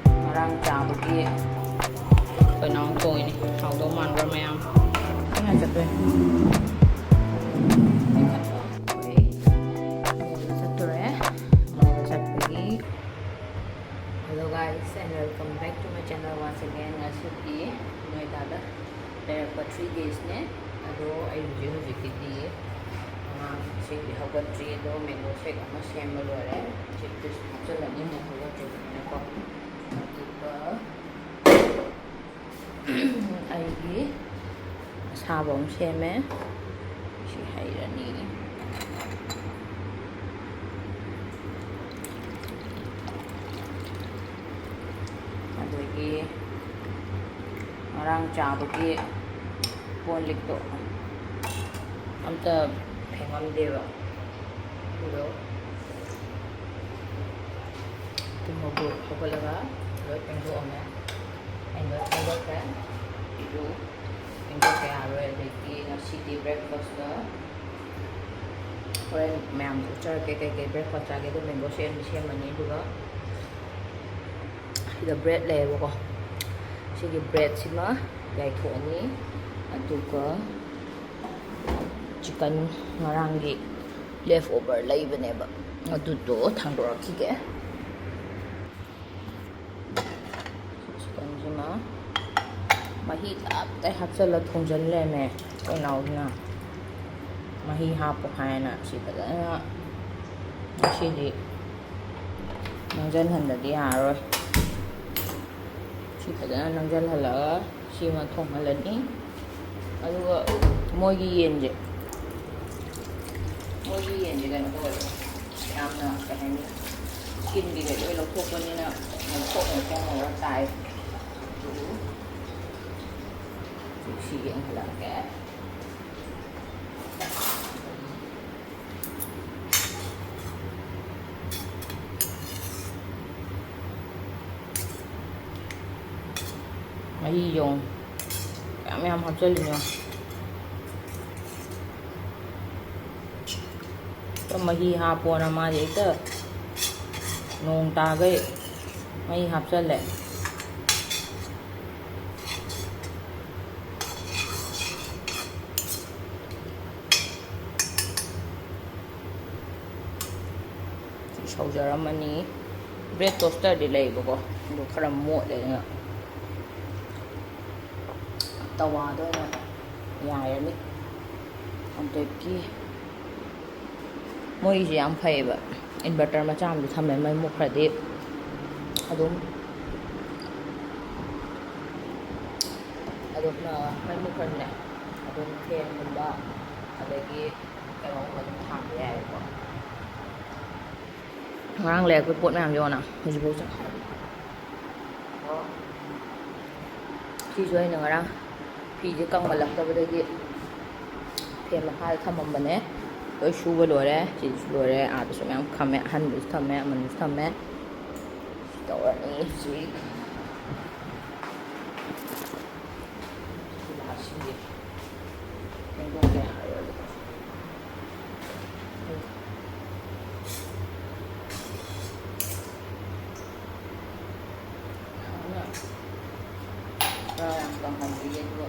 ngarang chabagi panang ko ini how do man ra mayam ina chatwe hello guys and welcome back to my channel once again. Ngasi Noida da there for 3 days ne ado ai hujiki si hawatri do mango shake ama sembal lore chipis chalani ne hawatri ne ko aduga ai gi sabong seme si hairani adugi ngarang chabagi ponlik to amta pengamdewa udo tumogo hokolaga lo pengo ame and lo ka idu pengo ka aro deki na city breakfast da or ma'am char ke breakfast age do mango shake mani duga the bread level ko sige bread sima gai thoni aduga chicken ngarangi leftover laibaneba adudo thangdorakige chicken sima mahi tap tai hapsala thongjan leme konauna mahi hapo haina sibada sidi nangjan handadi aro sibada nangjan hala sima thonghalani aduga mogi yenje kan ko amna kahani skin di ga lo ko ko ni na ko ko ko mo tai si yang hala ka mai yung kami am hapsal niyo mahi hapo na ma ita nong tagay mahi hapsal le saujaramani bread toaster di lay ko do khara mo le nga tawa do na ya ni amte ki moi jam phaiba inverter ma cham du thame mai mu khade adum na mai mu khane adum ken ba adagi kaong ma tham ya ko ngang le ko pot nam yo na ji bo cha ki joi na ngarang phi je kang ma lak ta ba dagi phe ma ha tham ma ne oi shuba lore chi lore a to som khame han bu thame man thame to ani si la si tengo que yang kan dia juga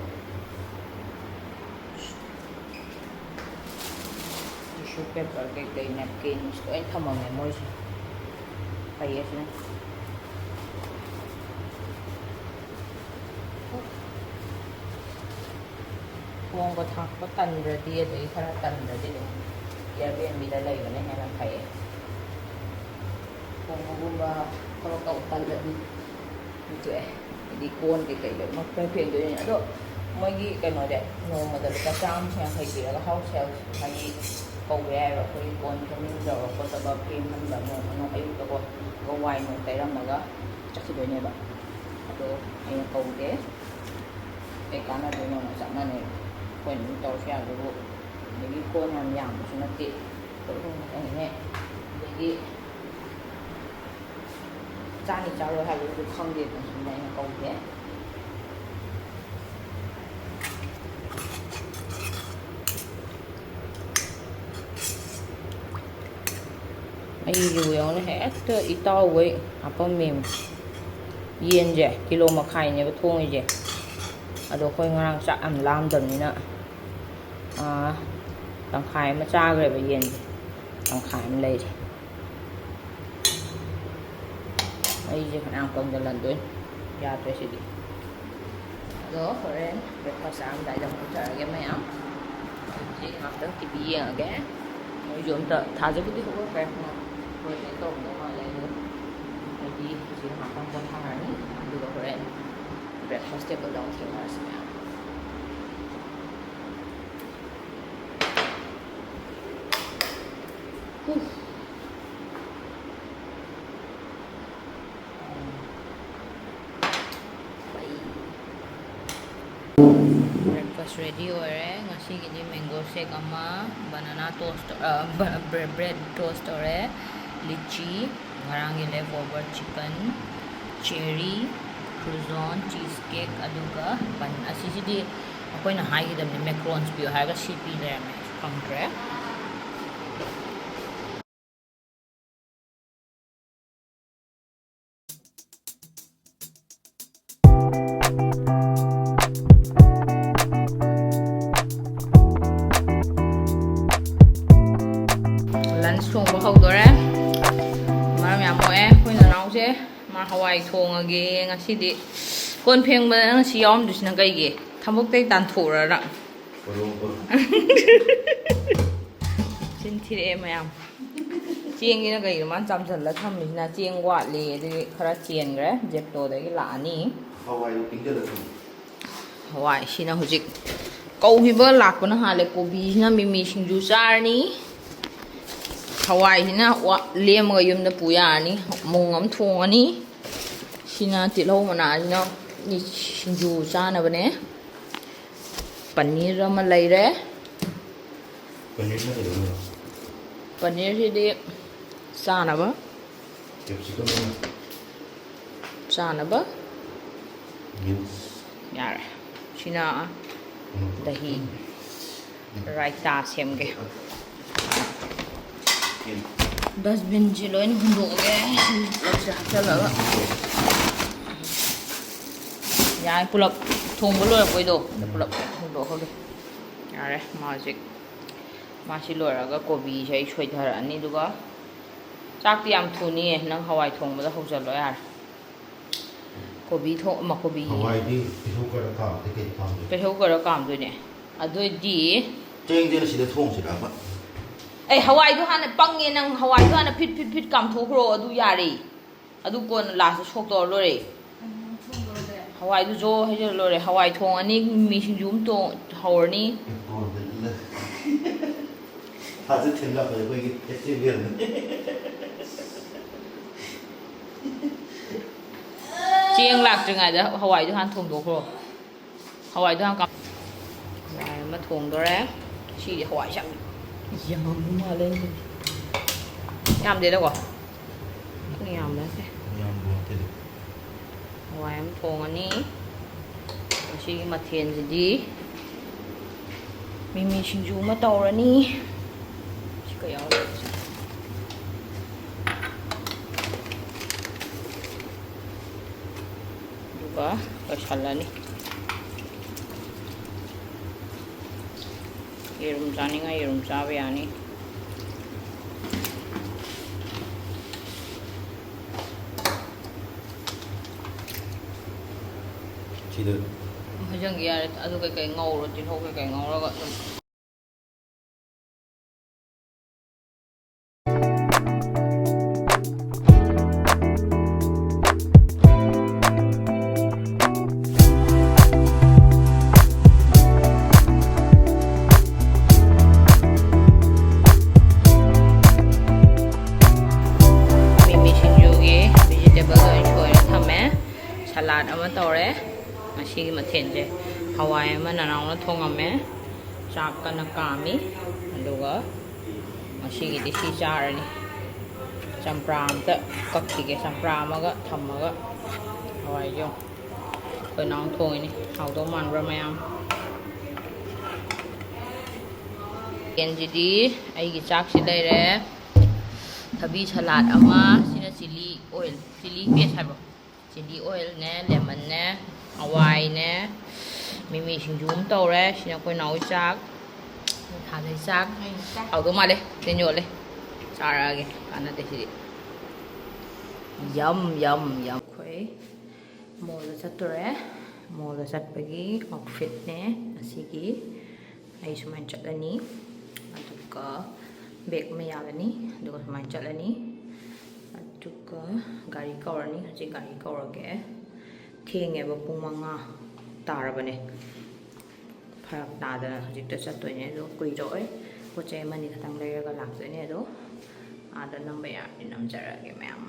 tissue paper kay napkins ko ay tama memories kaya sila kung ko thak ko tan ready at ay para tan ready Airbnb lalay ko na helang kaya kung magumba kalau kau tan ready itu di kon kay magpe-pay doon ado mogi kano de no madal ka sam siya kay kira house help kay ko where ko kon kami do ko sa ba pin man ba mo ano ayo to ko gawai mo tay ram naga chaki do niya ba ado ay ko de ay kana do no sa na ne kon to siya do ni kon yang sunati ko ay ne ni cha ni cha ro ha lu khang de ko sunai ko de ꯑꯩꯒꯤ ꯌꯦꯡꯉꯣꯅꯦ ꯍꯦꯛꯇ ꯏꯇꯥꯎꯈꯩ ꯍꯥꯞꯄꯝꯃꯦꯕ ꯌꯦꯟꯁꯦ kilo ꯃꯈꯥꯏꯅꯦꯕ ꯊꯣꯡꯉꯤꯁꯦ ꯑꯗꯣ ꯑꯩꯈꯣꯏ ꯉꯔꯥꯡ ꯆꯥꯛ ꯌꯥꯝ ꯂꯥꯝꯗꯕꯅꯤꯅ ꯇꯪꯈꯥꯏ ꯑꯃ ꯆꯥꯈ꯭ꯔꯦꯕ ꯌꯦꯟꯁꯦ ꯇꯪꯈꯥꯏ ꯑꯃ ꯂꯩꯔꯤ ꯑꯩꯁꯦ ꯐꯅꯌꯥꯝ ꯀꯪꯖꯜꯍꯟꯗꯣꯏꯅꯤ ꯌꯥꯗ꯭ꯔꯦ ꯁꯤꯗꯤ ꯑꯗꯣ ꯍꯣꯔꯦꯟ ꯕ꯭ꯔꯦꯛꯐꯥꯁ ꯆꯥꯔꯝꯗꯥꯏꯗ ꯑꯃꯨꯛ ꯎꯊꯔꯒꯦ ꯃꯌꯥꯝ ꯍꯧꯖꯤꯛ ꯉꯥꯛꯇꯪ ꯇꯤꯚꯤ ꯌꯦꯡꯉꯒꯦ ꯃꯣꯏꯁꯨ ꯑꯝꯇ ꯊꯥꯖꯕꯨꯗꯤ ꯍꯧꯒꯠꯈ꯭ꯔꯦ ꯄ꯭ꯔꯣꯖꯦꯛ ꯇꯧꯕꯗ ꯃꯥꯜꯂꯦ ꯑꯗꯣ ꯑꯩꯗꯤ ꯍꯧꯖꯤꯛ ꯉꯥꯛꯇꯪ ꯄꯣꯊꯥꯔꯅꯤ ꯑꯗꯨꯒ ꯍꯣꯔꯦꯟ breakfast table down here as well. Breakfast ready ore ngasigidi mango shake ama banana toast bread toast ore lychee ngarangi leftover chicken cherry croissant cheesecake aduga pan asisidi akoina haigidamni macarons piyo haiga cp lerame khangre lunch thongba hawdore maram yam moe koina nause ma hawai thongage ngasidi kon phengba ngasi yawm dusina kaige thamok tan thorara sinthire mayam chengina kai man chamjalla thamina cheng watle de khara chengre jepto dagi laani hawai tingdala hawai sina hujik kauhiba lakpana hale kobi na mimi singju charni hawai hina lemaga yumda puyani mungam thongani sina tilhau mana sina ni singju chana bane paneer ama leire paneer hidi chana ba yare sina dahi raita semge dustbin ji loin hundoge chalaga yai pulap thongbo loi koido pulap hundo hoge yare magic machi loiraga kobi sei soitharani duga chakti yam thuni nang hawai thongbada hojalo yar kobi thong ma kobi hawai di pehokara kam doine adoi di cheng de sida thong sida ba ai hawai du hana pange nang hawai du hana fit kam thokro adu yari adu kon last sok to lore hawai du jo he lore hawai thong ani mi singjum to hawrni 하지 틀라 가지고 이게 액티비언 chieng lạc chừng ngày đó Hawaii tôi han thùng đồ rồi Hawaii tôi han cầm này mà thùng đó đấy chỉ để Hawaii chắc giờ mà lên nhầm gì đâu à không nhầm đấy Hawaii em thùng anh đi chỉ mà thiền gì đi mình xin chú mà tàu rồi đi cái áo juga kesalah nih irum sani nggak irum sawi ani Cider hajang ya aduh kayak ngau rồi tin hok kayak ngau rồi salad ama tore ngasi gi mathen je hawai ama nanang na thongame chak kana kami aduga ngasi gi disi charani champram ta kakti ge champram aga thamaga hawai jo koi nang thoi ni hawdo man ra mayam kenji di ai gi chak si dai re Thabi salad ama, sina chili oil, chili paste hai bro. Chili oil ne, lemon ne, hawai ne, mimi singju tawre, sina koi nau chak, tha dai chak. Hau do ma le, te nyo le. Chara ge, kana te si. Yum yum yum. Khoi mo da chatore, mo da chat pagi outfit ne, asigi. Ai sumain chatlani. Aduka bag ma yalani, aduka sumain chatlani. Aduka gari kawarani, haji gari kawarage. Thenge ba pung manga tarabane. Pharak nadana hajikta chattoine do koi roi. Poche mani khatang leiraga laktoine do. Ada namba ya namjarage ma'am.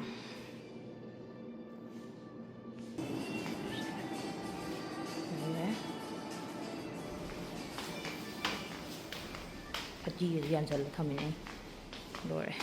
Hadi yan sal thamine. Lore.